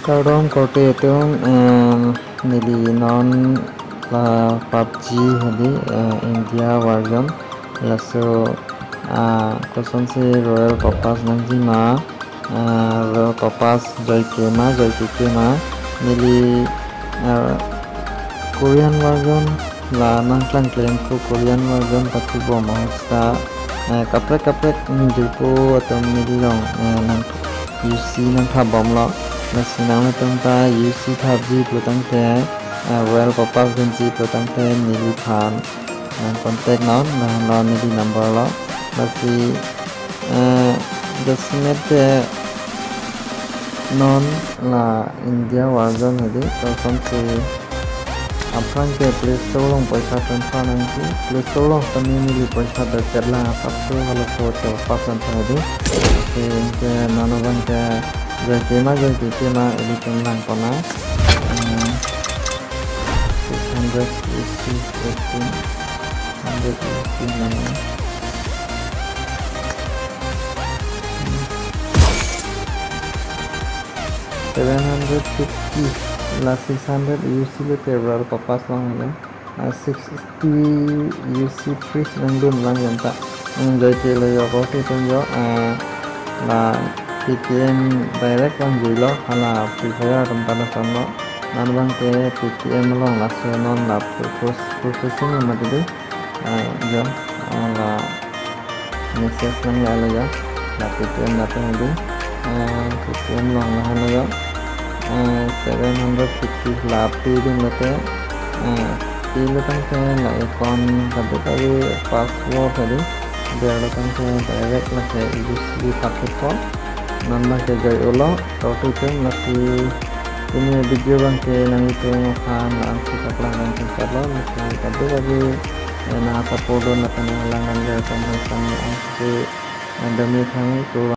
Kaudong kote itong nili non la PUBG hadi India version laso koson si Royal Topaz nangjima Royal Topaz Joy Kema nili Korean version la nangklang claim to Korean version pati bom hosta kaprek jipo atau nili long nang UC nang thabom lo Nasinang natong ta UC PUBG plutang te Royal Topaz Genji plutang te nili phan contact non lo nili number lo basi desmet te non la India version hedi kon se apang ke Play Store long paisa transfer nangki Play Store long tani nili paisa da kerla apso halo so to pasan hedi ke nanobang ke Joy Kema ini tentang kona 600 UC 100 UC mana 750 lah 600 UC le Royal Topaz lang ya 60 UC free nangdun lang yan tak Joy Kema yo ko yo là PTM direct lang jilo hala Free Fire tentang sama nan bang ke PTM long nasional la processing ma de jo la message lang la ya la PTM na pe de PTM long la hala ya 750 la pi din la te pi la tang ke la icon ka de password de dia la tang ke direct la ke use pakai nambah ke Joy ulo roti itu masih ini video bang ke nang itu makan langsung kaplang dan lo masih tadi lagi apa podo na tanang langan dari sama-sama ang si demi kami itu